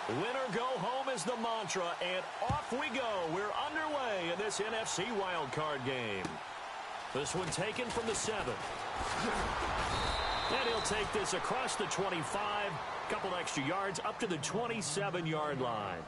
Winner go home is the mantra, and off we go. We're underway in this NFC wildcard game. This one taken from the 7. And he'll take this across the 25, couple extra yards up to the 27-yard line.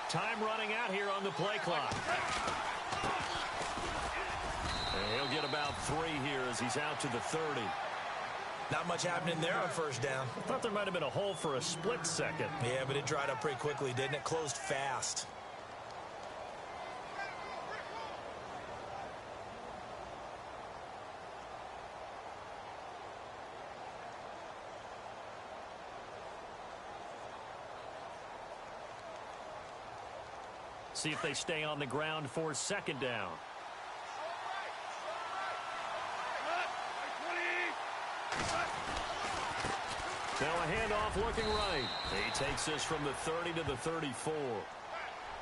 Time running out here on the play clock. And he'll get about 3 here as he's out to the 30. Not much happening there on first down. I thought there might have been a hole for a split second. Yeah, but it dried up pretty quickly, didn't it? Closed fast. See if they stay on the ground for second down. Now a handoff looking right. He takes this from the 30 to the 34.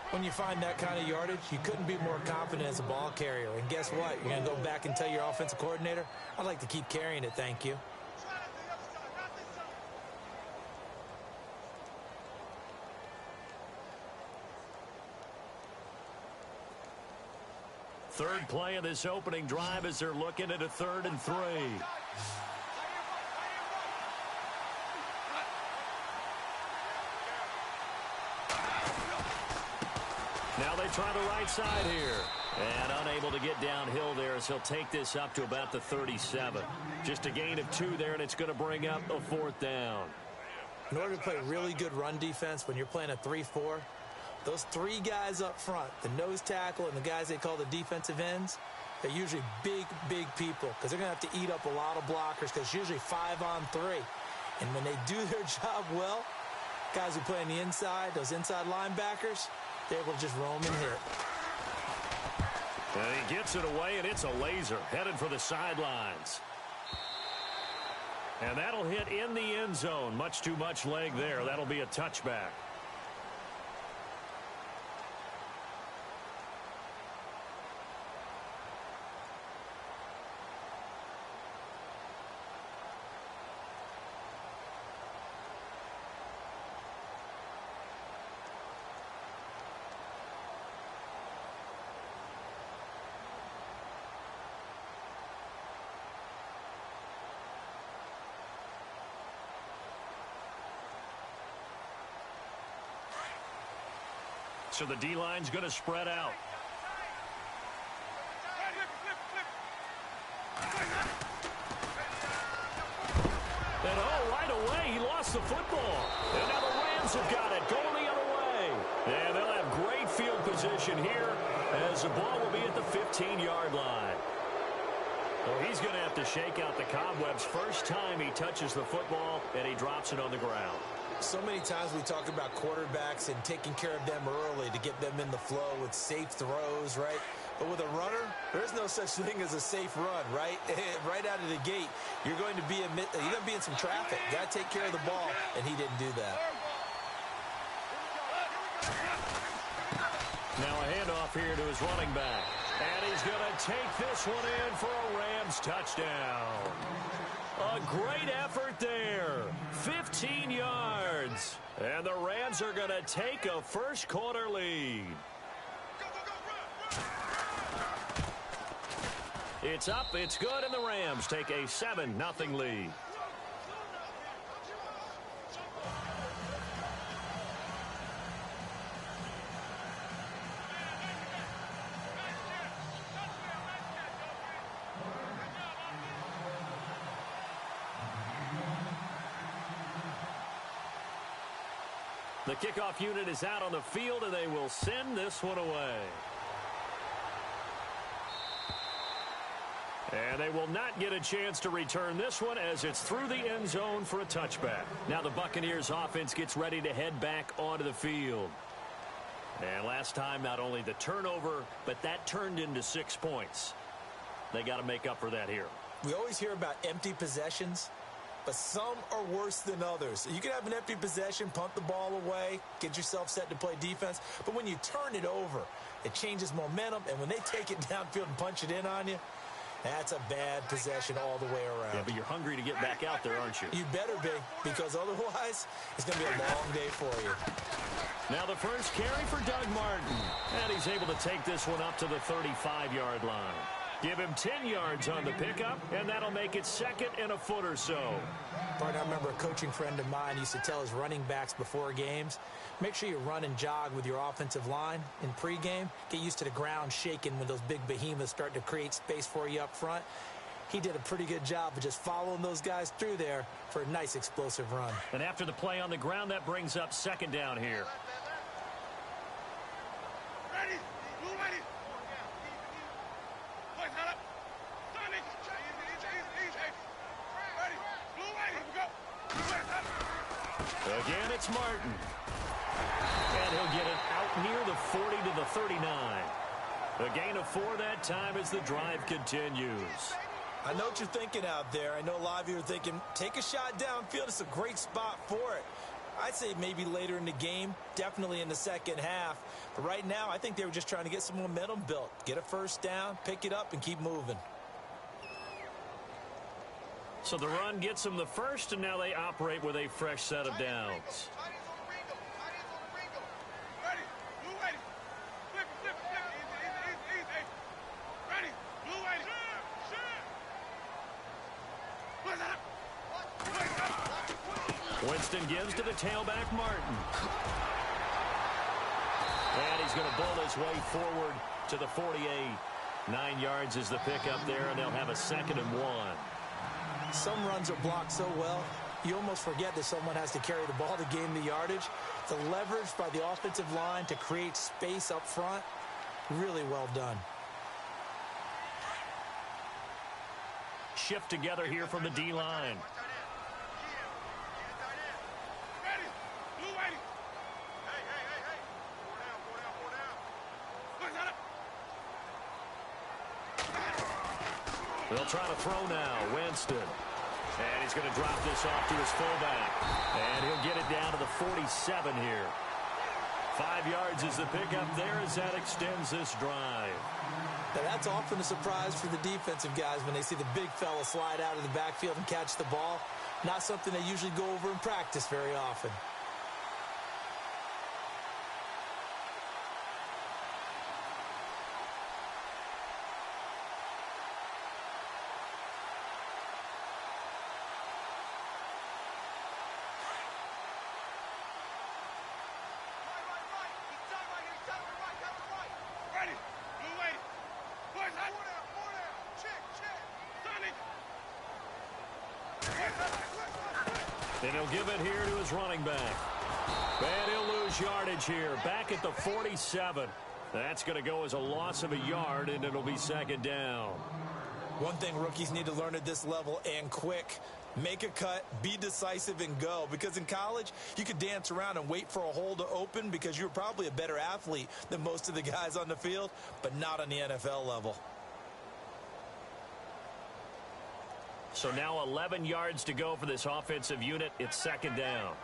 When you find that kind of yardage, you couldn't be more confident as a ball carrier. And guess what? You're going to go back and tell your offensive coordinator, I'd like to keep carrying it, thank you. Third play of this opening drive as they're looking at a 3rd and 3. Now they try the right side here. And unable to get downhill there as he'll take this up to about the 37. Just a gain of 2 there, and it's going to bring up a 4th down. In order to play really good run defense when you're playing a 3-4, those 3 guys up front, the nose tackle and the guys they call the defensive ends, they're usually big, big people because they're going to have to eat up a lot of blockers because it's usually 5 on 3. And when they do their job well, guys who play on the inside, those inside linebackers, they're able to just roam and hit. And he gets it away, and it's a laser headed for the sidelines. And that'll hit in the end zone. Much too much leg there. That'll be a touchback. So the D-line's going to spread out. And right away, he lost the football. And now the Rams have got it, going the other way. And they'll have great field position here as the ball will be at the 15-yard line. Well, he's going to have to shake out the cobwebs first time he touches the football, and he drops it on the ground. So many times we talk about quarterbacks and taking care of them early to get them in the flow with safe throws, right? But with a runner, there's no such thing as a safe run, right? Right out of the gate, you're going to be in some traffic. You got to take care of the ball, and he didn't do that. Now a handoff here to his running back. And he's going to take this one in for a Rams touchdown. A great effort there. 15 yards. And the Rams are going to take a first quarter lead. It's up, it's good, and the Rams take a 7-0 lead. The kickoff unit is out on the field, and they will send this one away. And they will not get a chance to return this one as it's through the end zone for a touchback. Now the Buccaneers offense gets ready to head back onto the field. And last time, not only the turnover, but that turned into 6 points. They got to make up for that here. We always hear about empty possessions, but some are worse than others. You can have an empty possession, punt the ball away, get yourself set to play defense. But when you turn it over, it changes momentum. And when they take it downfield and punch it in on you, that's a bad possession all the way around. Yeah, but you're hungry to get back out there, aren't you? You better be, because otherwise it's going to be a long day for you. Now the first carry for Doug Martin. And he's able to take this one up to the 35-yard line. Give him 10 yards on the pickup, and that'll make it 2nd and a foot or so. Bart, I remember a coaching friend of mine used to tell his running backs before games, make sure you run and jog with your offensive line in pregame. Get used to the ground shaking when those big behemoths start to create space for you up front. He did a pretty good job of just following those guys through there for a nice explosive run. And after the play on the ground, that brings up 2nd down here. Ready? Ready? Again, it's Martin. And he'll get it out near the 40 to the 39. A gain of 4 that time as the drive continues. I know what you're thinking out there. I know a lot of you are thinking, take a shot downfield. It's a great spot for it. I'd say maybe later in the game, definitely in the second half. But right now, I think they were just trying to get some momentum built. Get a first down, pick it up, and keep moving. So the run gets them the first, and now they operate with a fresh set of downs. Winston gives to the tailback, Martin. And he's going to bull his way forward to the 48. 9 yards is the pickup there, and they'll have a 2nd and 1. Some runs are blocked so well, you almost forget that someone has to carry the ball to gain the yardage. The leverage by the offensive line to create space up front, really well done. Shift together here from the D-line. They'll try to throw now. Winston. And he's going to drop this off to his fullback. And he'll get it down to the 47 here. 5 yards is the pickup there as that extends this drive. Now that's often a surprise for the defensive guys when they see the big fella slide out of the backfield and catch the ball. Not something they usually go over in practice very often. And he'll give it here to his running back. And he'll lose yardage here. Back at the 47. That's going to go as a loss of a yard, and it'll be 2nd down. One thing rookies need to learn at this level, and quick, make a cut, be decisive, and go. Because in college, you could dance around and wait for a hole to open because you're probably a better athlete than most of the guys on the field, but not on the NFL level. So now 11 yards to go for this offensive unit. It's 2nd down.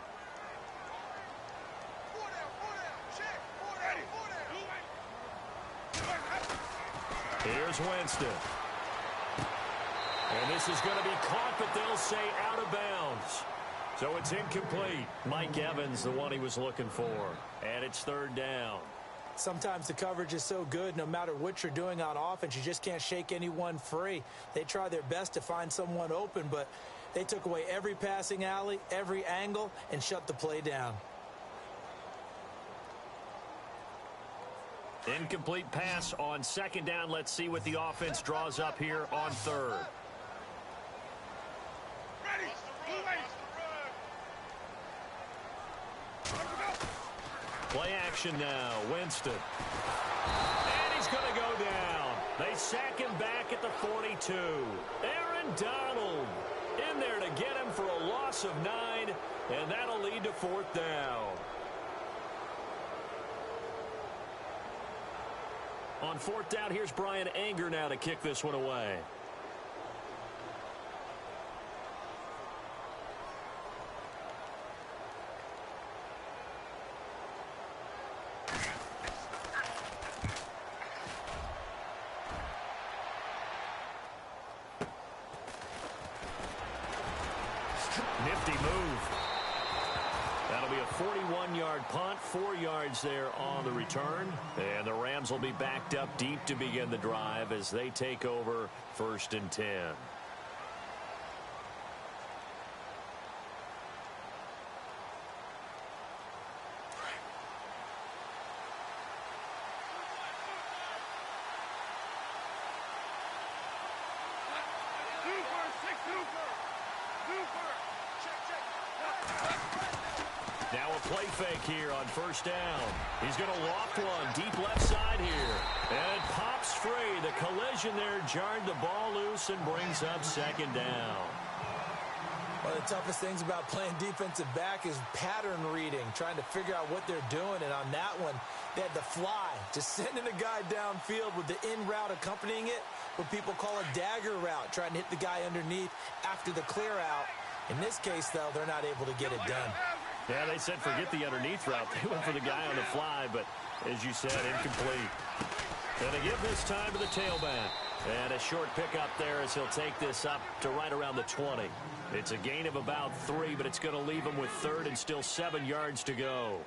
Here's Winston. And this is going to be caught, but they'll say out of bounds. So it's incomplete. Mike Evans, the one he was looking for. And it's 3rd down. Sometimes the coverage is so good, no matter what you're doing on offense, you just can't shake anyone free. They try their best to find someone open, but they took away every passing alley, every angle, and shut the play down. Incomplete pass on 2nd down. Let's see what the offense draws up here on 3rd. Play action now. Winston. And he's going to go down. They sack him back at the 42. Aaron Donald in there to get him for a loss of 9, and that'll lead to 4th down. On 4th down, here's Brian Anger now to kick this one away. Nifty move. That'll be a 41-yard punt, 4 yards there on the return. And the Rams will be backed up deep to begin the drive as they take over 1st and 10. Now a play fake here on 1st down. He's going to loft one deep left side here. And pops free. The collision there jarred the ball loose and brings up 2nd down. One of the toughest things about playing defensive back is pattern reading, trying to figure out what they're doing. And on that one, they had the fly, just sending a guy downfield with the in route accompanying it, what people call a dagger route, trying to hit the guy underneath after the clear out. In this case, though, they're not able to get it done. Yeah, they said forget the underneath route. They went for the guy on the fly, but as you said, incomplete. And they give this time to the tailback. And a short pickup there as he'll take this up to right around the 20. It's a gain of about 3, but it's going to leave him with 3rd and still 7 yards to go.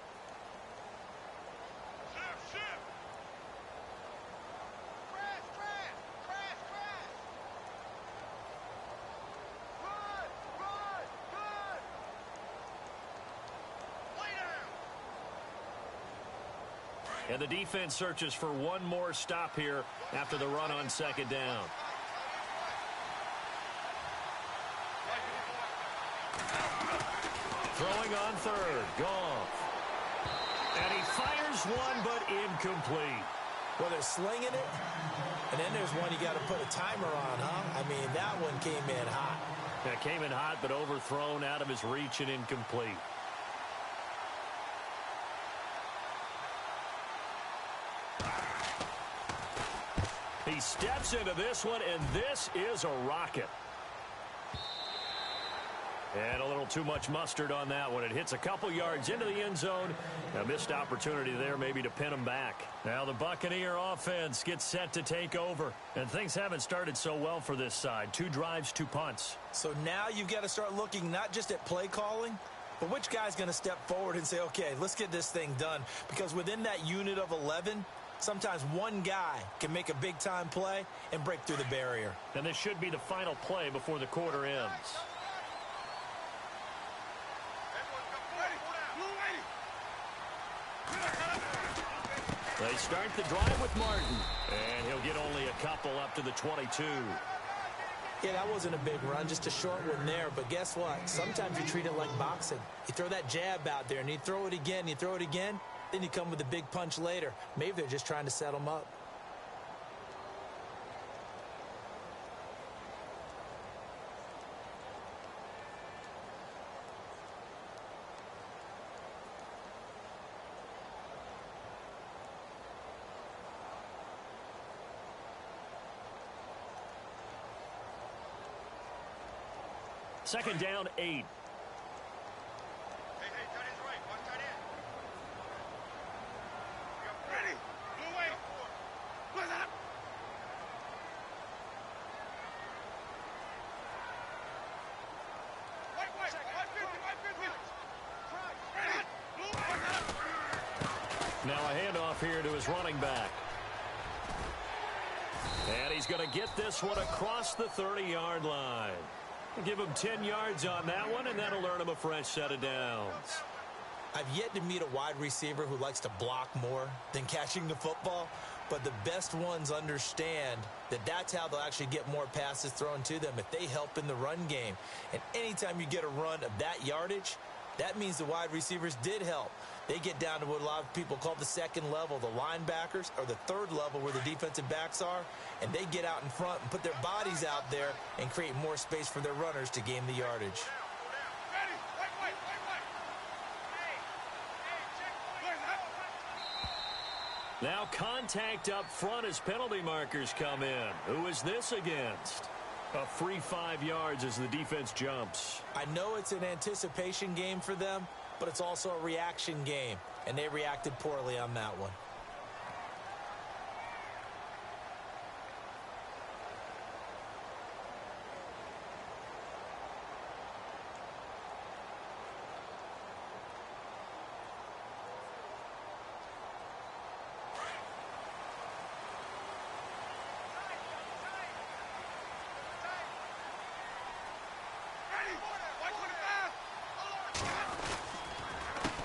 And the defense searches for one more stop here after the run on 2nd down. Throwing on 3rd. Goff. And he fires one, but incomplete. Well, they're slinging it. And then there's one you got to put a timer on, huh? I mean, that one came in hot. Yeah, came in hot, but overthrown, out of his reach and incomplete. He steps into this one, and this is a rocket. And a little too much mustard on that one. It hits a couple yards into the end zone. A missed opportunity there maybe to pin him back. Now the Buccaneer offense gets set to take over. And things haven't started so well for this side. 2 drives, 2 punts. So now you've got to start looking not just at play calling, but which guy's going to step forward and say, okay, let's get this thing done. Because within that unit of 11, sometimes one guy can make a big-time play and break through the barrier. And this should be the final play before the quarter ends. They start the drive with Martin, and he'll get only a couple up to the 22. Yeah, that wasn't a big run, just a short one there. But guess what? Sometimes you treat it like boxing. You throw that jab out there, and you throw it again, you throw it again, then you come with a big punch later. Maybe they're just trying to set them up. Second down, 8. Hey, tight end's right. One tight end. You're ready. Blue way. What's up? White. 150. Ready. Blue way. What's up? Now a handoff here to his running back. And he's going to get this one across the 30-yard line. Give him 10 yards on that one, and that'll earn him a fresh set of downs. I've yet to meet a wide receiver who likes to block more than catching the football, but the best ones understand that that's how they'll actually get more passes thrown to them if they help in the run game. And anytime you get a run of that yardage, That means the wide receivers did help. They get down to what a lot of people call the second level, the linebackers, or the third level where the defensive backs are, and they get out in front and put their bodies out there and create more space for their runners to gain the yardage. Now contact up front as penalty markers come in. Who is this against? A free 5 yards as the defense jumps. I know it's an anticipation game for them, but it's also a reaction game, and they reacted poorly on that one.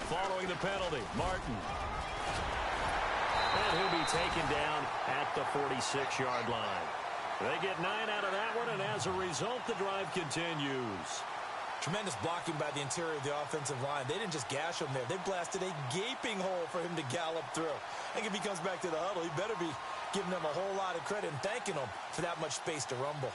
Following the penalty, Martin. And he'll be taken down at the 46-yard line. They get 9 out of that one, and as a result, the drive continues. Tremendous blocking by the interior of the offensive line. They didn't just gash him there. They blasted a gaping hole for him to gallop through. I think if he comes back to the huddle, he better be giving them a whole lot of credit and thanking them for that much space to rumble.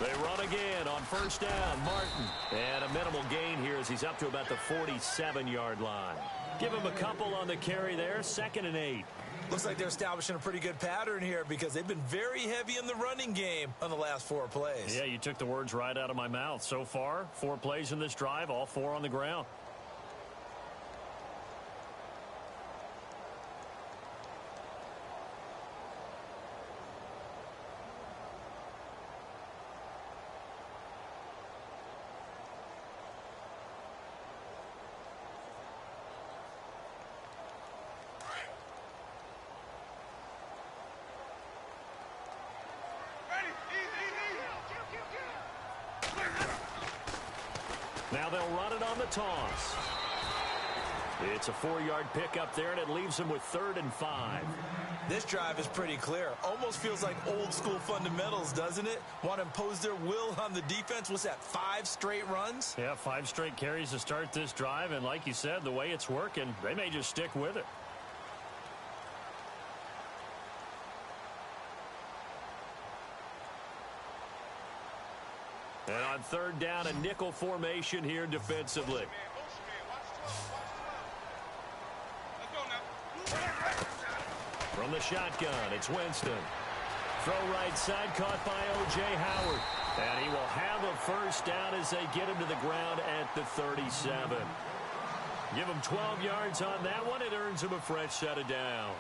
They run again on first down, Martin. And a minimal gain here as he's up to about the 47-yard line. Give him a couple on the carry there, 2nd and 8. Looks like they're establishing a pretty good pattern here because they've been very heavy in the running game on the last 4 plays. Yeah, you took the words right out of my mouth. So far, 4 plays in this drive, all 4 on the ground. Now they'll run it on the toss. It's a 4-yard pickup there, and it leaves them with 3rd and 5. This drive is pretty clear. Almost feels like old school fundamentals, doesn't it? Want to impose their will on the defense. What's that, 5 straight runs? Yeah, 5 straight carries to start this drive, and like you said, the way it's working, they may just stick with it. And on 3rd down, a nickel formation here defensively. From the shotgun, it's Winston. Throw right side, caught by O.J. Howard. And he will have a first down as they get him to the ground at the 37. Give him 12 yards on that one. It earns him a fresh set of downs.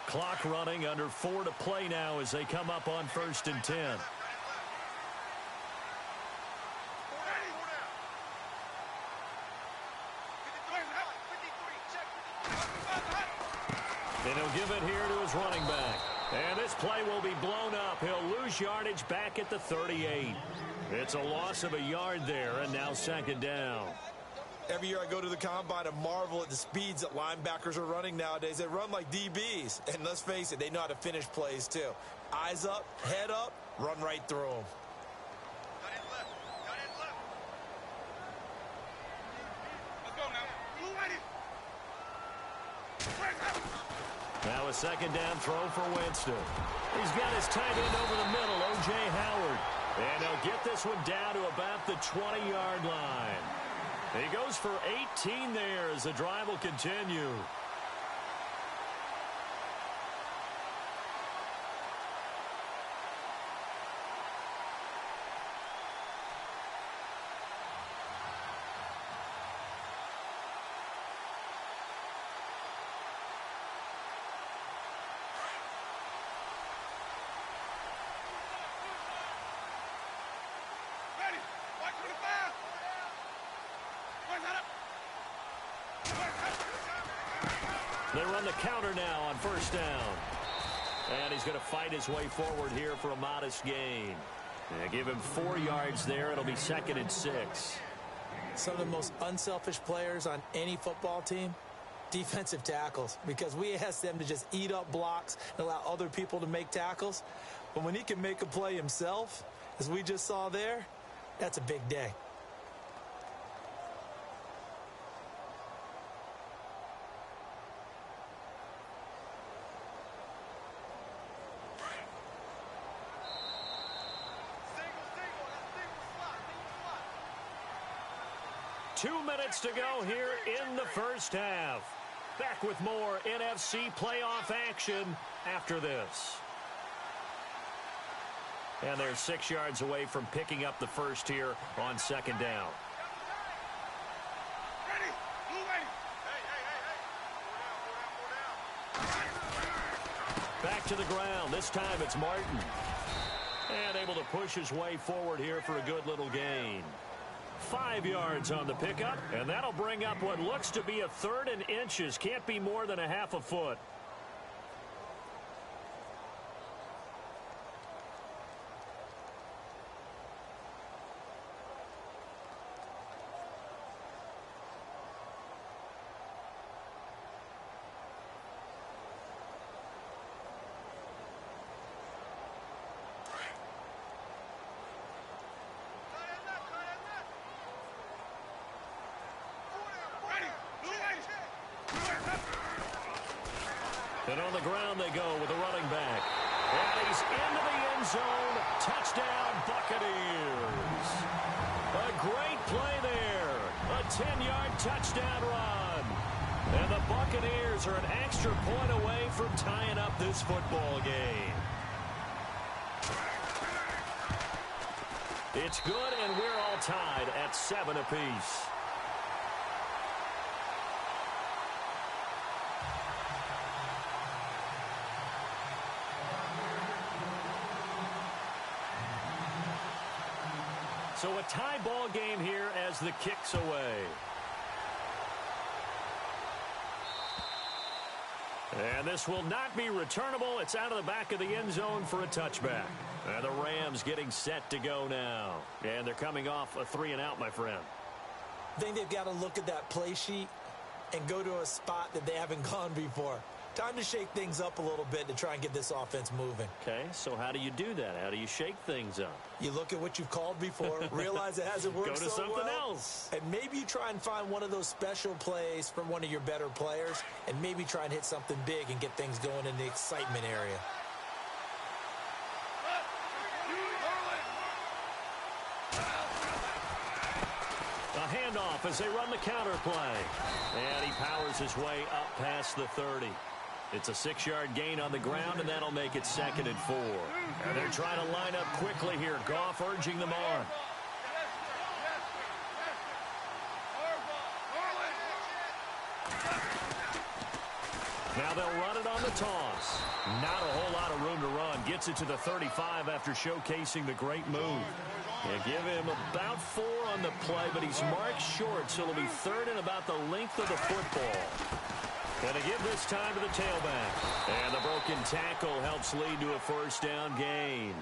Clock running, under 4 to play now as they come up on 1st and 10. And he'll give it here to his running back. And this play will be blown up. He'll lose yardage back at the 38. It's a loss of a yard there, and now 2nd down. Every year I go to the combine and marvel at the speeds that linebackers are running nowadays. They run like DBs. And let's face it, they know how to finish plays too. Eyes up, head up, run right through them. Now a 2nd down throw for Winston. He's got his tight end over the middle, O.J. Howard. And he'll get this one down to about the 20-yard line. He goes for 18 there as the drive will continue. They run the counter now on first down. And he's going to fight his way forward here for a modest gain. Give him 4 yards there. It'll be 2nd and 6. Some of the most unselfish players on any football team, defensive tackles, because we ask them to just eat up blocks and allow other people to make tackles. But when he can make a play himself, as we just saw there, that's a big day. Two minutes to go here in the first half. Back with more NFC playoff action after this. And they're 6 yards away from picking up the first here on 2nd down. Ready. Blue ready. Hey. Back to the ground. This time it's Martin. And able to push his way forward here for a good little gain. 5 yards on the pickup, and that'll bring up what looks to be a 3rd and inches. Can't be more than a half a foot. And on the ground they go with a running back. And he's into the end zone. Touchdown, Buccaneers. A great play there. A 10-yard touchdown run. And the Buccaneers are an extra point away from tying up this football game. It's good, and we're all tied at 7 apiece. So a tie ball game here as the kick's away. And this will not be returnable. It's out of the back of the end zone for a touchback. And the Rams getting set to go now. And they're coming off a 3-and-out, my friend. I think they've got to look at that play sheet and go to a spot that they haven't gone before. Time to shake things up a little bit to try and get this offense moving. Okay, so how do you do that? How do you shake things up? You look at what you've called before, realize it hasn't worked so well. Go to something else. And maybe you try and find one of those special plays from one of your better players, and maybe try and hit something big and get things going in the excitement area. A handoff as they run the counter play. And he powers his way up past the 30. It's a 6-yard gain on the ground, and that'll make it 2nd and 4. And they're trying to line up quickly here. Goff urging them on. Now they'll run it on the toss. Not a whole lot of room to run. Gets it to the 35 after showcasing the great move. And give him about 4 on the play, but he's marked short, so it'll be 3rd and about the length of the football. Going to give this time to the tailback. And the broken tackle helps lead to a 1st down gain.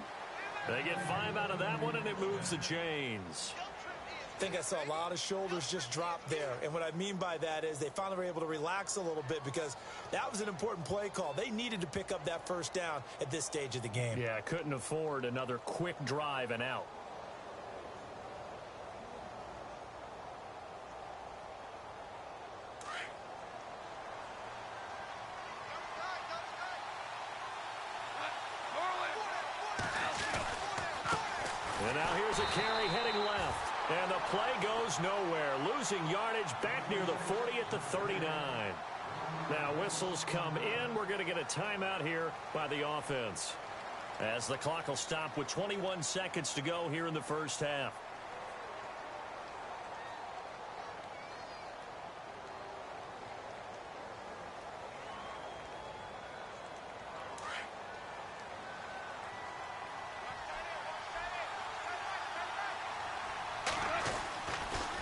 They get 5 out of that one, and it moves the chains. I think I saw a lot of shoulders just drop there. And what I mean by that is they finally were able to relax a little bit because that was an important play call. They needed to pick up that 1st down at this stage of the game. Yeah, couldn't afford another quick drive and out. And now here's a carry heading left. And the play goes nowhere. Losing yardage back near the 40 at the 39. Now whistles come in. We're going to get a timeout here by the offense. As the clock will stop with 21 seconds to go here in the first half.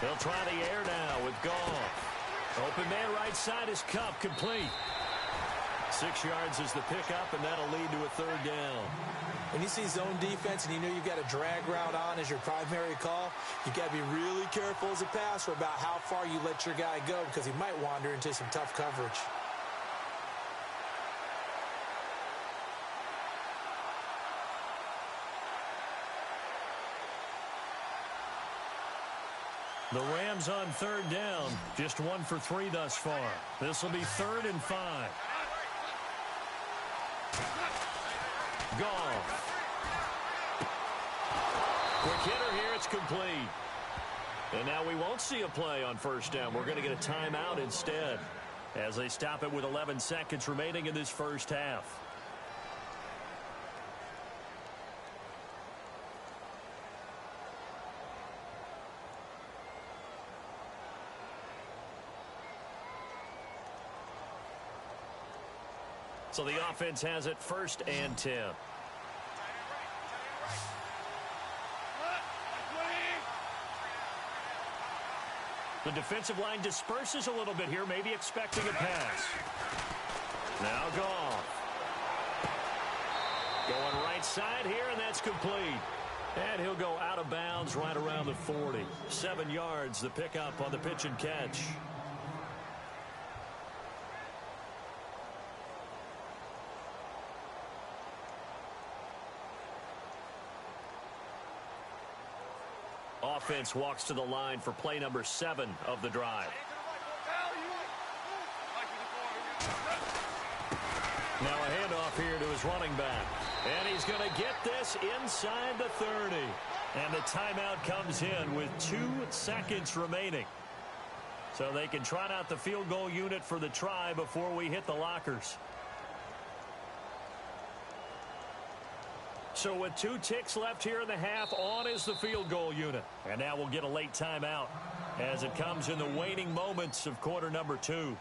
They'll try the air now with Goff. Open man right side is Cup complete. 6 yards is the pickup, and that'll lead to a third down. When you see zone defense and you know you've got a drag route on as your primary call, you've got to be really careful as a passer about how far you let your guy go because he might wander into some tough coverage. The Rams on third down, just 1 for 3 thus far. This will be 3rd and 5. Goff. Quick hitter here, it's complete. And now we won't see a play on first down. We're going to get a timeout instead as they stop it with 11 seconds remaining in this first half. So the offense has it 1st and 10. The defensive line disperses a little bit here, maybe expecting a pass. Now Goff. Going right side here, and that's complete. And he'll go out of bounds right around the 40. 7 yards, the pickup on the pitch and catch. Offense walks to the line for play number 7 of the drive. Now a handoff here to his running back. And he's going to get this inside the 30. And the timeout comes in with 2 seconds remaining. So they can trot out the field goal unit for the try before we hit the lockers. So with 2 ticks left here in the half, on is the field goal unit. And now we'll get a late timeout as it comes in the waning moments of quarter number 2.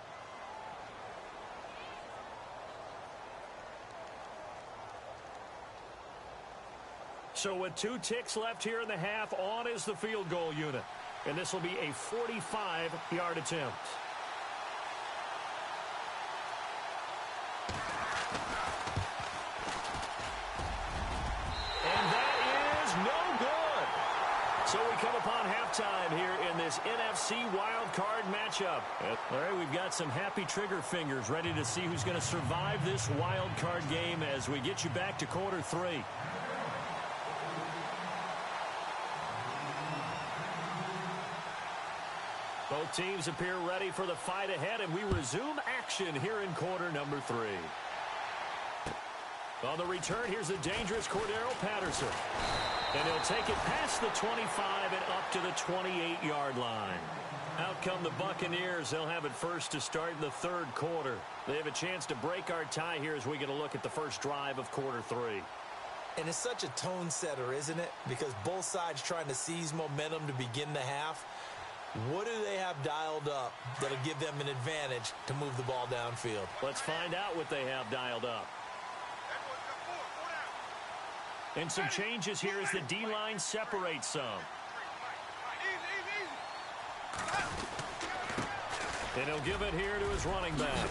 So with 2 ticks left here in the half, on is the field goal unit. And this will be a 45-yard attempt. So we come upon halftime here in this NFC wildcard matchup. All right, we've got some happy trigger fingers ready to see who's going to survive this wildcard game as we get you back to quarter 3. Both teams appear ready for the fight ahead, and we resume action here in quarter number 3. On the return, here's the dangerous Cordero Patterson. And he'll take it past the 25 and up to the 28-yard line. Out come the Buccaneers. They'll have it first to start in the 3rd quarter. They have a chance to break our tie here as we get a look at the first drive of quarter 3. And it's such a tone setter, isn't it? Because both sides trying to seize momentum to begin the half. What do they have dialed up that'll give them an advantage to move the ball downfield? Let's find out what they have dialed up. And some changes here as the D-line separates some. And he'll give it here to his running back.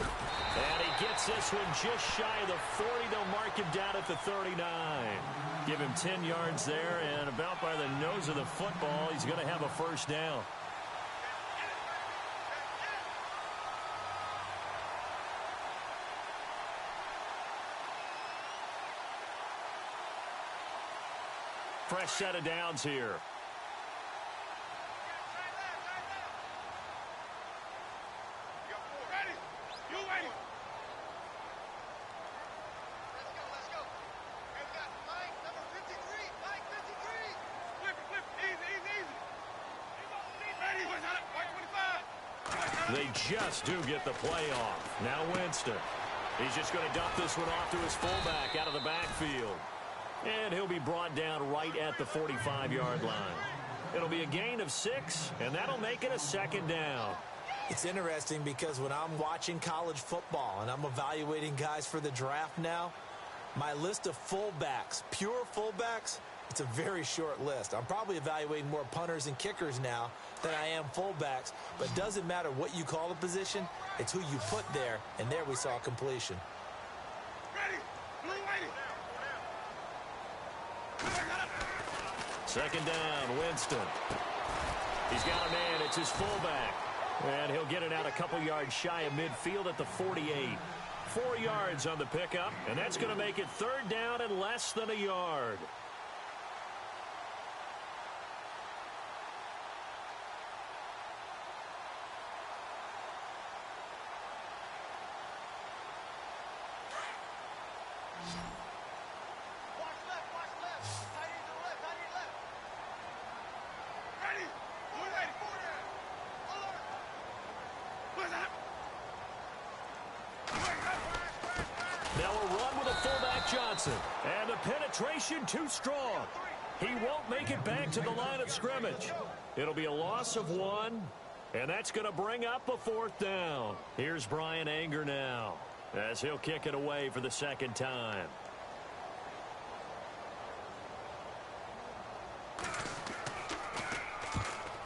And he gets this one just shy of the 40. They'll mark him down at the 39. Give him 10 yards there, and about by the nose of the football, he's going to have a first down. Fresh set of downs here. They just do get the play off. Now Winston. He's just going to dump this one off to his fullback out of the backfield. And he'll be brought down right at the 45-yard line. It'll be a gain of 6, and that'll make it a 2nd down. It's interesting because when I'm watching college football and I'm evaluating guys for the draft now, my list of fullbacks, pure fullbacks, it's a very short list. I'm probably evaluating more punters and kickers now than I am fullbacks, but it doesn't matter what you call the position, it's who you put there, and there we saw completion. Second down, Winston. He's got a man. It's his fullback. And he'll get it out a couple yards shy of midfield at the 48. 4 yards on the pickup, and that's going to make it third down and less than a yard. Now a run with a fullback Johnson. And the penetration too strong. He won't make it back to the line of scrimmage. It'll be a loss of 1, and that's going to bring up a fourth down. Here's Brian Anger now as he'll kick it away for the second time.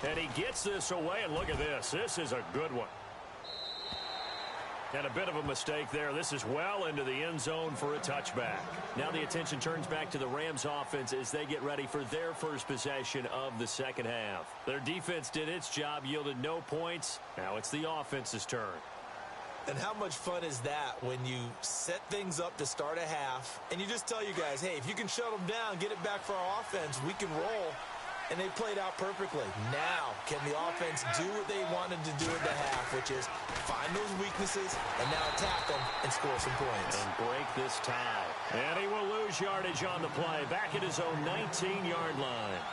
And he gets this away, and look at this. This is a good one. And a bit of a mistake there. This is well into the end zone for a touchback. Now the attention turns back to the Rams offense as they get ready for their first possession of the second half. Their defense did its job, yielded no points. Now it's the offense's turn. And how much fun is that when you set things up to start a half and you just tell you guys, hey, if you can shut them down, get it back for our offense, we can roll. And they played out perfectly. Now, can the offense do what they wanted to do at the half, which is find those weaknesses and now attack them and score some points. And break this tie. And he will lose yardage on the play. Back at his own 19-yard line.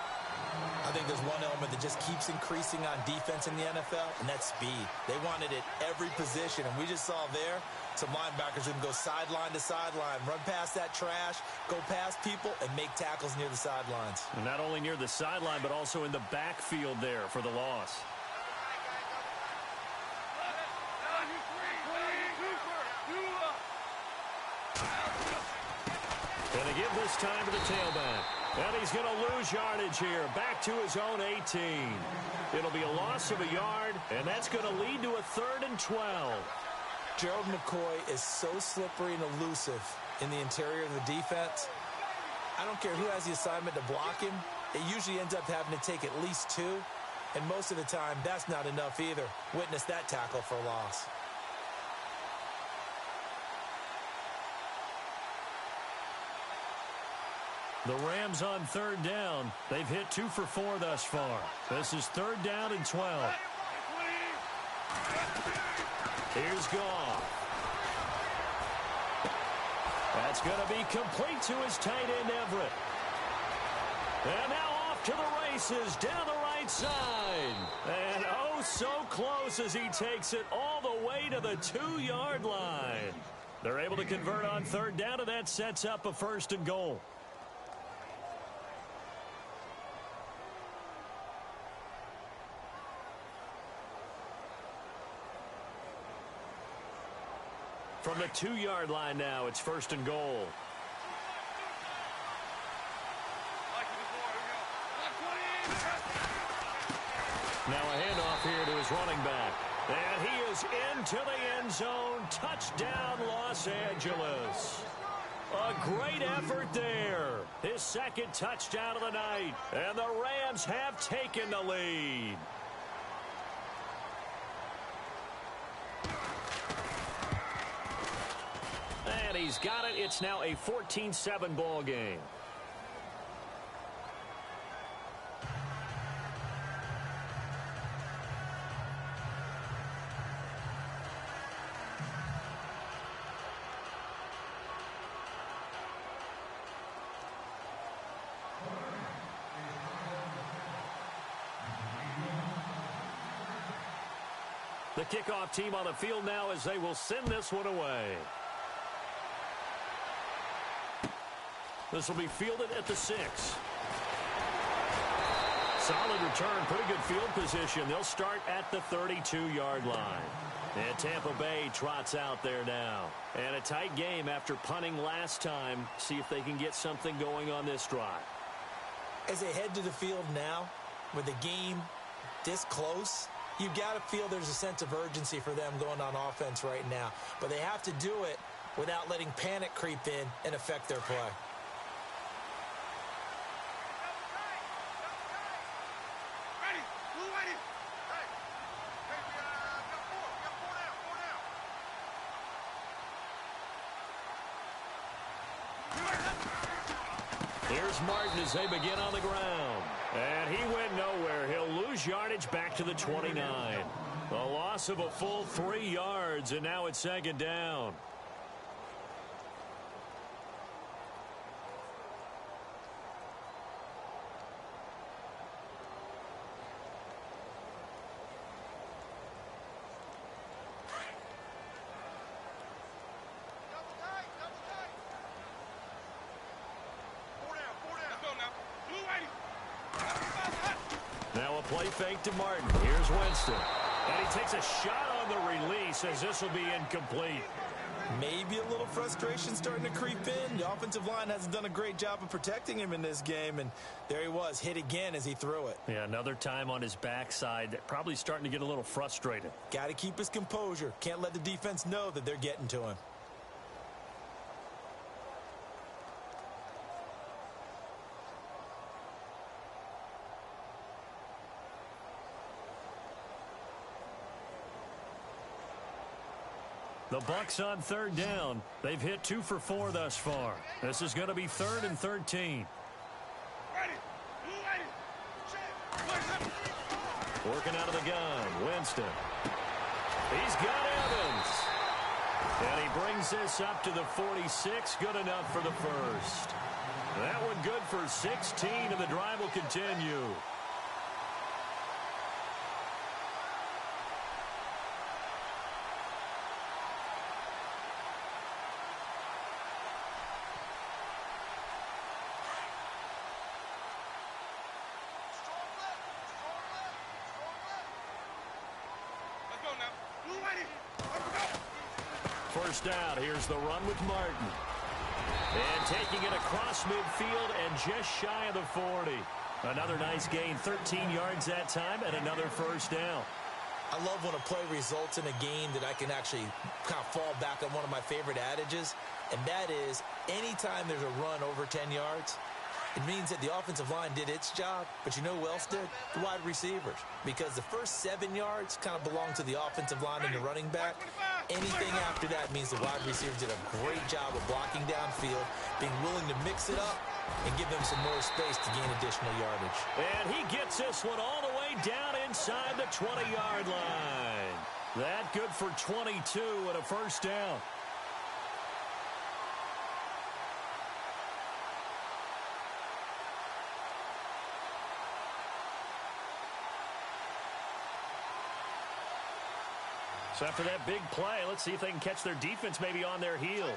I think there's one element that just keeps increasing on defense in the NFL, and that's speed. They want it at every position, and we just saw there some linebackers who can go sideline to sideline, run past that trash, go past people, and make tackles near the sidelines. And not only near the sideline, but also in the backfield there for the loss. And they give this time to the tailback. And he's going to lose yardage here, back to his own 18. It'll be a loss of a yard, and that's going to lead to a 3rd and 12. Gerald McCoy is so slippery and elusive in the interior of the defense. I don't care who has the assignment to block him. It usually ends up having to take at least 2, and most of the time, that's not enough either. Witness that tackle for a loss. The Rams on 3rd down. They've hit 2 for 4 thus far. This is 3rd down and 12. Here's Goff. That's going to be complete to his tight end, Everett. And now off to the races down the right side. And oh, so close as he takes it all the way to the 2-yard line. They're able to convert on 3rd down, and that sets up a 1st and goal. From the 2-yard line now, it's 1st and goal. Now a handoff here to his running back. And he is into the end zone. Touchdown, Los Angeles. A great effort there. His 2nd touchdown of the night. And the Rams have taken the lead. And he's got it. It's now a 14-7 ball game. The kickoff team on the field now as they will send this one away. This will be fielded at the 6. Solid return, pretty good field position. They'll start at the 32-yard line. And Tampa Bay trots out there now. And a tight game after punting last time. See if they can get something going on this drive. As they head to the field now, with the game this close, you've got to feel there's a sense of urgency for them going on offense right now. But they have to do it without letting panic creep in and affect their play. Ready. Blue ready. Hey. Hey, we got four. We got four down. Here's Martin as they begin on the ground. And he went nowhere. He'll lose yardage back to the 29. A loss of a full 3 yards, and now it's second down. Double tight. Four down. Let's go now. Blue ready. Now a play fake to Martin. Here's Winston. And he takes a shot on the release as this will be incomplete. Maybe a little frustration starting to creep in. The offensive line hasn't done a great job of protecting him in this game, and there he was, hit again as he threw it. Yeah, another time on his backside, probably starting to get a little frustrated. Got to keep his composure. Can't let the defense know that they're getting to him. The Bucs on third down. They've hit 2 for 4 thus far. This is going to be 3rd and 13. Ready. Blue ready. Check. Working out of the gun. Winston. He's got Evans. And he brings this up to the 46. Good enough for the first. That one good for 16, and the drive will continue. Let's go now. Blue ready. Let's go. First down. Here's the run with Martin. And taking it across midfield and just shy of the 40. Another nice gain, 13 yards that time, and another first down. I love when a play results in a game that I can actually kind of fall back on one of my favorite adages, and that is anytime there's a run over 10 yards, it means that the offensive line did its job, but you know who else did? The wide receivers. Because the first 7 yards kind of belong to the offensive line and the running back. Anything after that means the wide receivers did a great job of blocking downfield, being willing to mix it up, and give them some more space to gain additional yardage. And he gets this one all the way down inside the 20-yard line. That good for 22 and a first down. So after that big play, let's see if they can catch their defense maybe on their heels.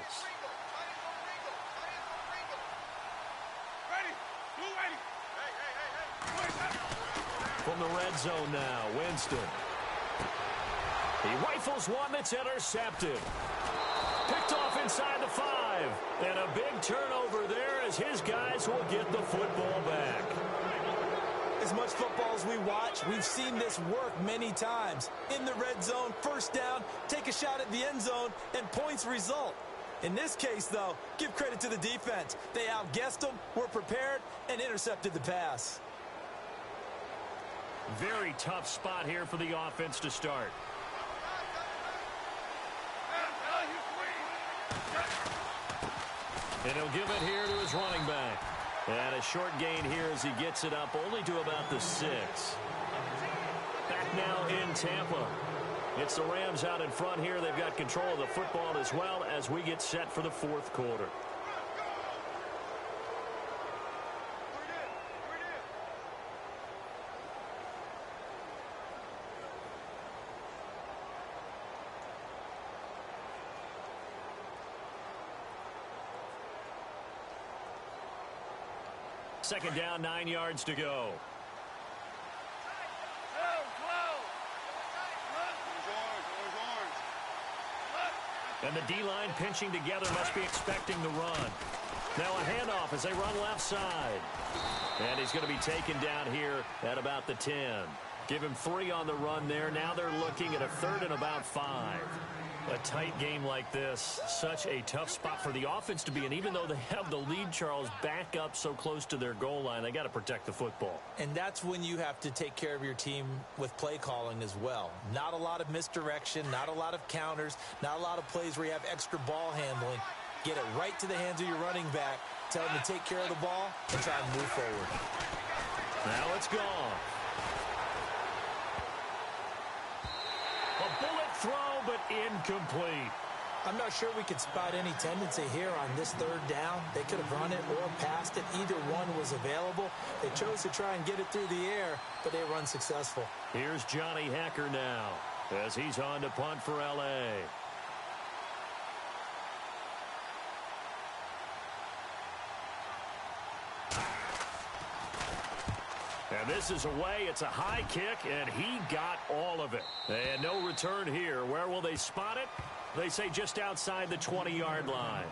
Ready. Blue ready. Hey. From the red zone now, Winston. He rifles one that's intercepted. Picked off inside the 5. And a big turnover there as his guys will get the football back. As much football as we watch, we've seen this work many times. In the red zone, first down, take a shot at the end zone, and points result. In this case, though, give credit to the defense. They outguessed them, were prepared, and intercepted the pass. Very tough spot here for the offense to start. And he'll give it here to his running back. And a short gain here as he gets it up only to about the 6. Back now in Tampa. It's the Rams out in front here. They've got control of the football as well as we get set for the 4th quarter. Second down, 9 yards to go. And the D-line pinching together must be expecting the run. Now a handoff as they run left side. And he's going to be taken down here at about the 10. Give him 3 on the run there. Now they're looking at a 3rd and about 5. A tight game like this, such a tough spot for the offense to be in. Even though they have the lead, Charles, back up so close to their goal line, they got to protect the football. And that's when you have to take care of your team with play calling as well. Not a lot of misdirection, not a lot of counters, not a lot of plays where you have extra ball handling. Get it right to the hands of your running back. Tell him to take care of the ball and try and move forward. Now it's gone. A bullet throw, but incomplete. I'm not sure we could spot any tendency here on this 3rd down. They could have run it or passed it. Either one was available. They chose to try and get it through the air, but they were unsuccessful. Here's Johnny Hacker now as he's on to punt for L.A. And this is away. It's a high kick, and he got all of it. And no return here. Where will they spot it? They say just outside the 20-yard line.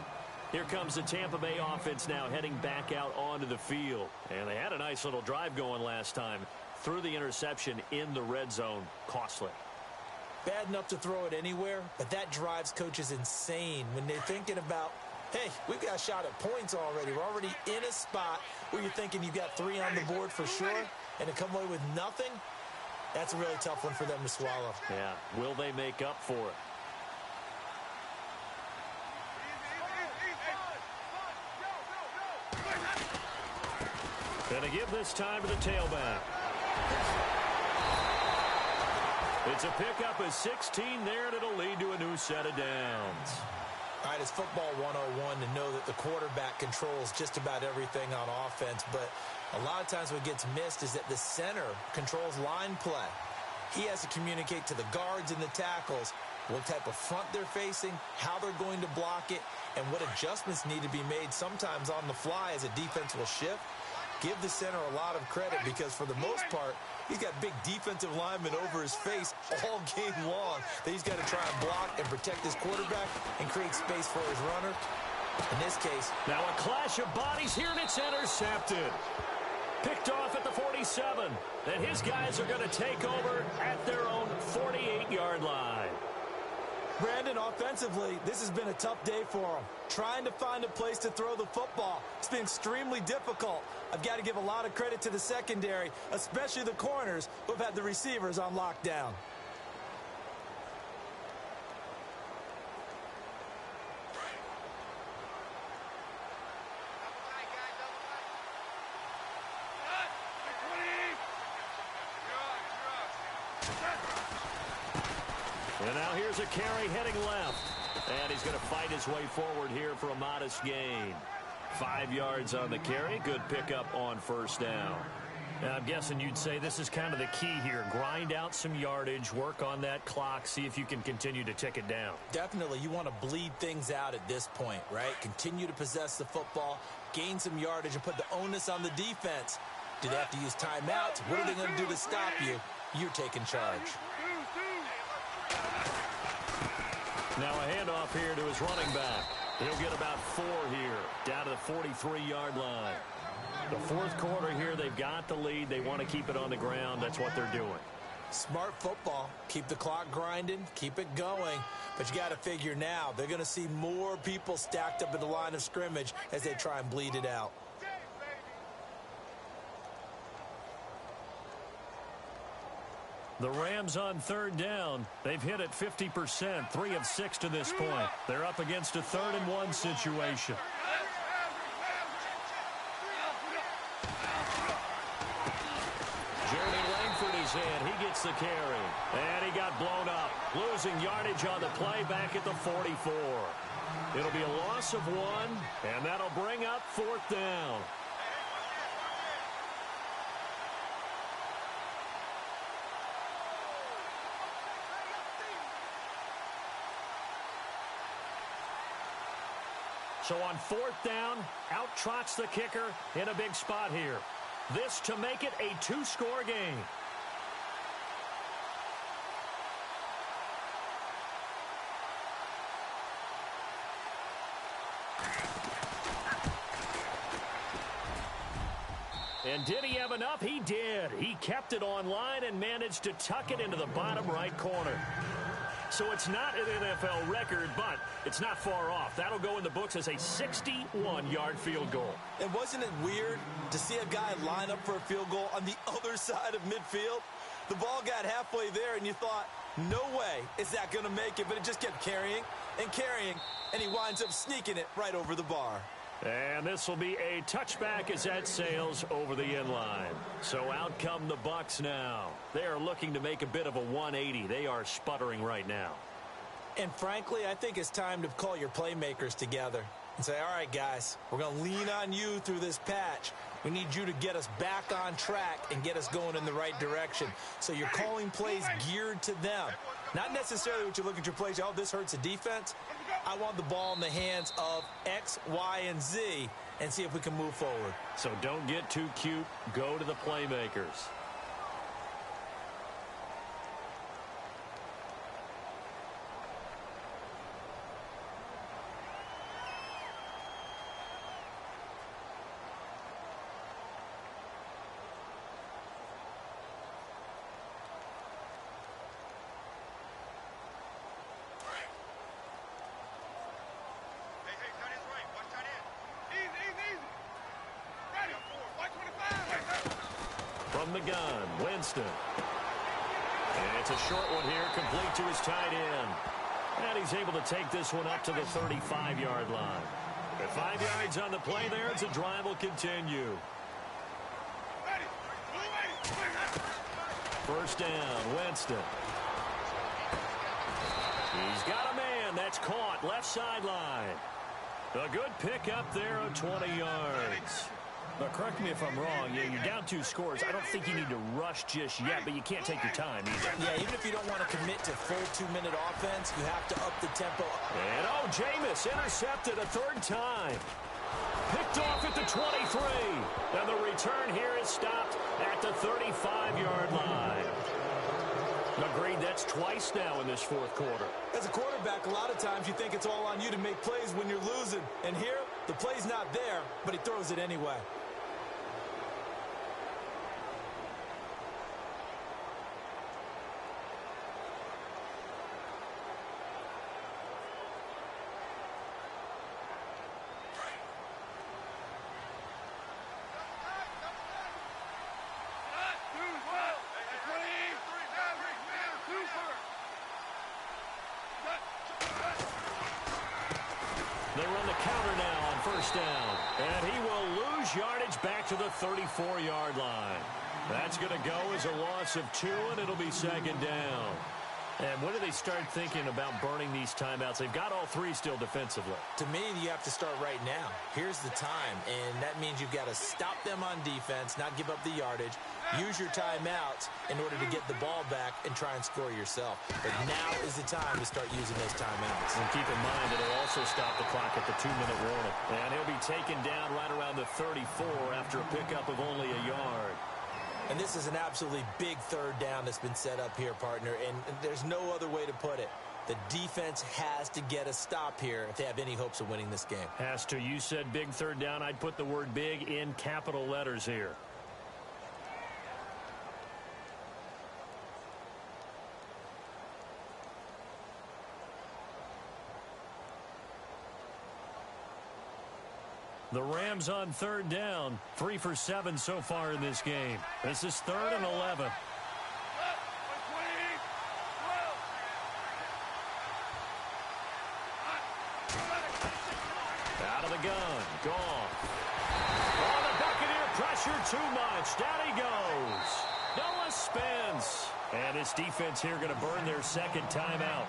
Here comes the Tampa Bay offense now heading back out onto the field. And they had a nice little drive going last time. Threw the interception in the red zone. Costly. Bad enough to throw it anywhere, but that drives coaches insane when they're thinking about, hey, we've got a shot at points already. We're already in a spot where you're thinking you've got 3 on the board for sure, and to come away with nothing, that's a really tough one for them to swallow. Yeah, will they make up for it? Gonna give this time to the tailback. It's a pickup of 16 there, and it'll lead to a new set of downs. All right, it's football 101 to know that the quarterback controls just about everything on offense, but a lot of times what gets missed is that the center controls line play. He has to communicate to the guards and the tackles what type of front they're facing, how they're going to block it, and what adjustments need to be made sometimes on the fly as a defense will shift. Give the center a lot of credit because for the most part, he's got big defensive linemen over his face all game long that he's got to try and block and protect his quarterback and create space for his runner. In this case, now a clash of bodies here, and it's intercepted. Picked off at the 47, and his guys are going to take over at their own 48-yard line. Brandon, offensively, this has been a tough day for him. Trying to find a place to throw the football. It's been extremely difficult. I've got to give a lot of credit to the secondary, especially the corners who have had the receivers on lockdown. And now here's a carry heading left. And he's going to fight his way forward here for a modest gain. 5 yards on the carry. Good pickup on 1st down. Now, I'm guessing you'd say this is kind of the key here. Grind out some yardage, work on that clock, see if you can continue to tick it down. Definitely. You want to bleed things out at this point, right? Continue to possess the football, gain some yardage, and put the onus on the defense. Do they have to use timeouts? What are they going to do to stop you? You're taking charge. Now a handoff here to his running back. He'll get about 4 here, down to the 43-yard line. The 4th quarter here, they've got the lead. They want to keep it on the ground. That's what they're doing. Smart football. Keep the clock grinding. Keep it going. But you got to figure now, they're going to see more people stacked up at the line of scrimmage as they try and bleed it out. The Rams on 3rd down. They've hit it 50%, 3 of 6 to this point. They're up against a 3rd and 1 situation. Jeremy Langford is in. He gets the carry. And he got blown up. Losing yardage on the play back at the 44. It'll be a loss of 1, and that'll bring up 4th down. So on 4th down, out trots the kicker in a big spot here. This to make it a 2-score game. And did he have enough? He did. He kept it online and managed to tuck it into the bottom right corner. So it's not an NFL record, but it's not far off. That'll go in the books as a 61-yard field goal. And wasn't it weird to see a guy line up for a field goal on the other side of midfield? The ball got halfway there, and you thought, no way is that going to make it, but it just kept carrying and carrying, and he winds up sneaking it right over the bar. And this will be a touchback as that sails over the end line. So out come the Bucs now. They are looking to make a bit of a 180. They are sputtering right now. And frankly, I think it's time to call your playmakers together and say, all right, guys, we're going to lean on you through this patch. We need you to get us back on track and get us going in the right direction. So you're calling plays geared to them. Not necessarily what you look at your plays, oh, this hurts the defense. I want the ball in the hands of X, Y, and Z and see if we can move forward. So don't get too cute. Go to the playmakers. From the gun, Winston. And it's a short one here, complete to his tight end. And he's able to take this one up to the 35-yard line. With 5 yards on the play there, the drive will continue. First down, Winston. He's got a man that's caught left sideline. A good pick up there of 20 yards. Now, correct me if I'm wrong. Yeah, you're down 2 scores. I don't think you need to rush just yet, but you can't take your time either. Yeah, even if you don't want to commit to full 2-minute offense, you have to up the tempo. And, Jameis intercepted a 3rd time. Picked off at the 23. And the return here is stopped at the 35-yard line. Agreed, that's twice now in this 4th quarter. As a quarterback, a lot of times you think it's all on you to make plays when you're losing. And here, the play's not there, but he throws it anyway. They run the counter now on first down. And he will lose yardage back to the 34-yard line. That's going to go as a loss of 2, and it'll be 2nd down. And when do they start thinking about burning these timeouts? They've got all 3 still defensively. To me, you have to start right now. Here's the time, and that means you've got to stop them on defense, not give up the yardage, use your timeouts in order to get the ball back and try and score yourself. But now is the time to start using those timeouts. And keep in mind that it'll also stop the clock at the 2-minute warning. And he'll be taken down right around the 34 after a pickup of only a yard. And this is an absolutely big 3rd down that's been set up here, partner, and there's no other way to put it. The defense has to get a stop here if they have any hopes of winning this game. Has to. You said big 3rd down. I'd put the word big in capital letters here. The Rams on 3rd down, 3 for 7 so far in this game. This is 3rd and 11. Out of the gun, gone. Oh, the Buccaneer pressure too much. Down he goes. Noah Spence. And his defense here going to burn their 2nd timeout.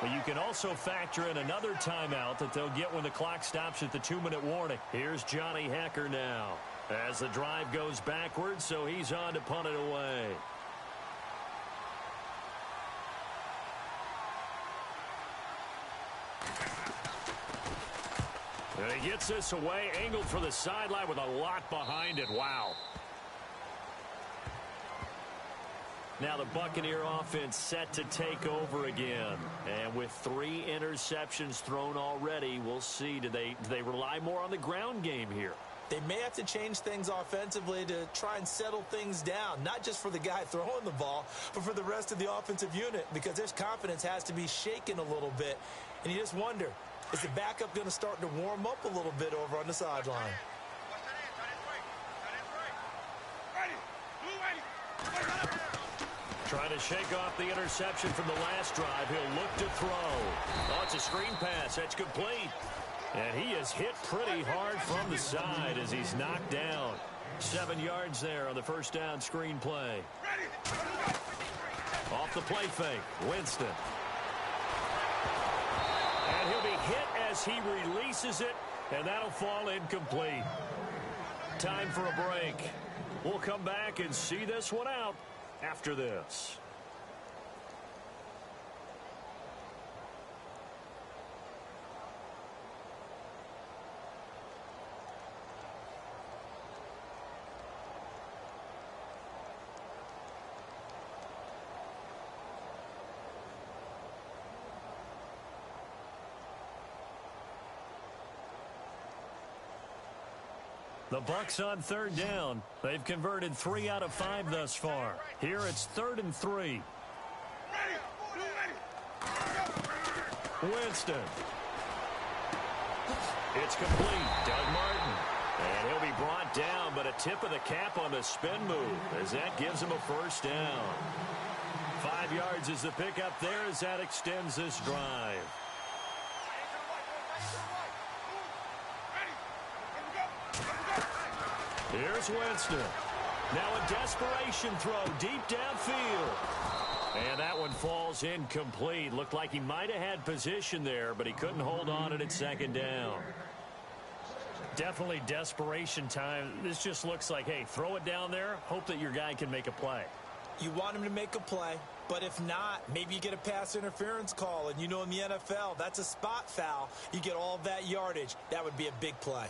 But you can also factor in another timeout that they'll get when the clock stops at the 2-minute warning. Here's Johnny Hecker now as the drive goes backwards, so he's on to punt it away. And he gets this away, angled for the sideline with a lot behind it. Wow. Now the Buccaneer offense set to take over again. And with 3 interceptions thrown already, we'll see. Do they rely more on the ground game here? They may have to change things offensively to try and settle things down, not just for the guy throwing the ball, but for the rest of the offensive unit, because their confidence has to be shaken a little bit. And you just wonder, is the backup going to start to warm up a little bit over on the sideline? Trying to shake off the interception from the last drive. He'll look to throw. Oh, it's a screen pass. That's complete. And he is hit pretty hard from the side as he's knocked down. 7 yards there on the first down screen play. Off the play fake, Winston. And he'll be hit as he releases it, and that'll fall incomplete. Time for a break. We'll come back and see this one out after this. The Bucs on third down. They've converted 3 out of 5 thus far. Here it's 3rd and 3. Winston. It's complete. Doug Martin. And he'll be brought down, but a tip of the cap on the spin move as that gives him a first down. 5 yards is the pickup there as that extends this drive. Here's Winston. Now a desperation throw deep downfield. And that one falls incomplete. Looked like he might have had position there, but he couldn't hold on at second down. Definitely desperation time. This just looks like, hey, throw it down there, hope that your guy can make a play. You want him to make a play, but if not, maybe you get a pass interference call. And you know in the NFL, that's a spot foul. You get all that yardage. That would be a big play.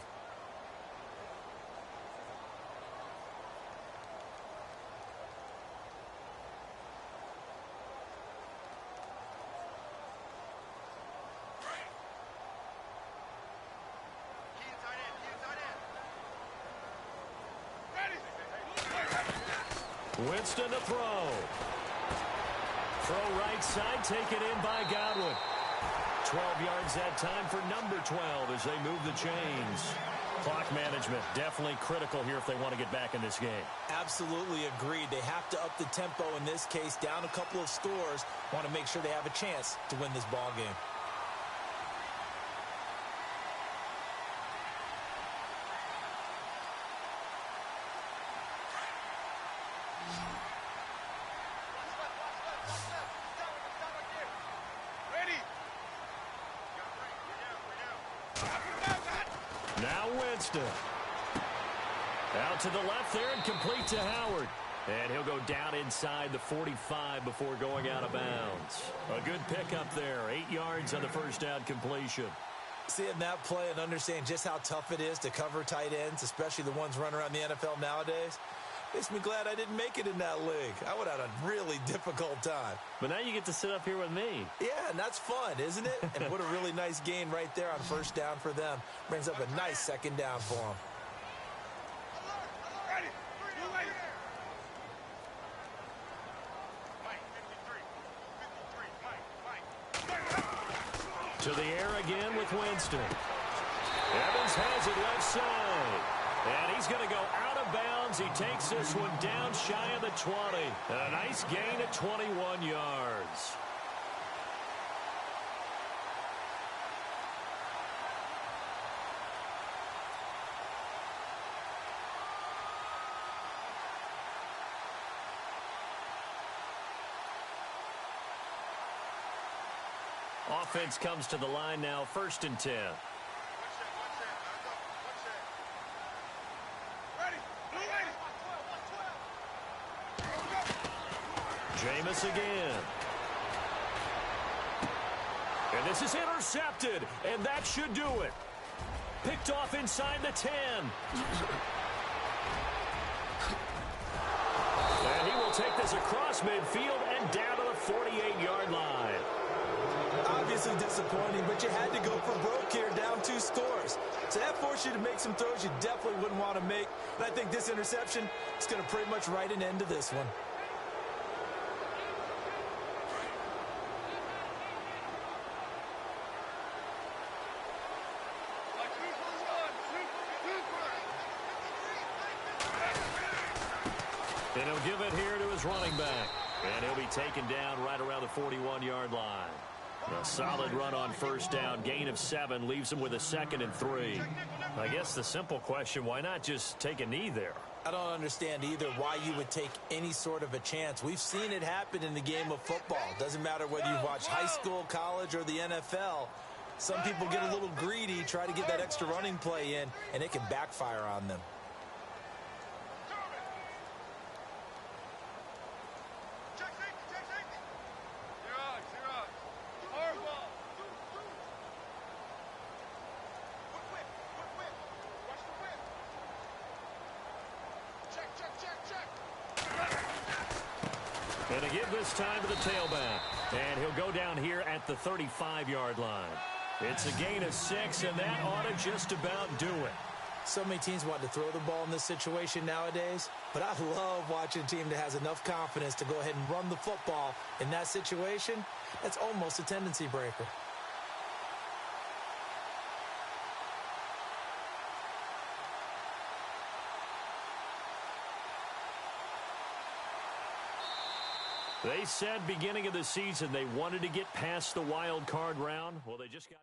Winston to throw. Throw right side, taken in by Godwin. 12 yards that time for number 12 as they move the chains. Clock management, definitely critical here if they want to get back in this game. Absolutely agreed. They have to up the tempo in this case, down a couple of scores. Want to make sure they have a chance to win this ball game. Now Winston. Out to the left there and complete to Howard. And he'll go down inside the 45 before going out of bounds. A good pickup there. 8 yards on the first down completion. Seeing that play and understanding just how tough it is to cover tight ends, especially the ones running around the NFL nowadays, makes me glad I didn't make it in that league. I would have had a really difficult time. But now you get to sit up here with me. Yeah, and that's fun, isn't it? And what a really nice gain right there on first down for them. Brings up a nice second down for them. To the air again with Winston. Evans has it left side. And he's going to go out of bounds. He takes this one down shy of the 20. A nice gain at 21 yards. Offense comes to the line now, 1st and 10. Jameis again. And this is intercepted, and that should do it. Picked off inside the 10. And he will take this across midfield and down to the 48-yard line. obviously disappointing, but you had to go for broke here, down 2 scores. So that forced you to make some throws you definitely wouldn't want to make. And I think this interception is going to pretty much write an end to this one. And he'll give it here to his running back. And he'll be taken down right around the 41-yard line. A solid run on first down. Gain of 7 leaves him with a 2nd and 3. I guess the simple question, why not just take a knee there? I don't understand either why you would take any sort of a chance. We've seen it happen in the game of football. Doesn't matter whether you've watched high school, college, or the NFL. Some people get a little greedy, try to get that extra running play in, and it can backfire on them. And a give this time to the tailback. And he'll go down here at the 35-yard line. It's a gain of 6, and that ought to just about do it. So many teams want to throw the ball in this situation nowadays, but I love watching a team that has enough confidence to go ahead and run the football in that situation. That's almost a tendency breaker. They said beginning of the season they wanted to get past the wild card round. Well, they just got...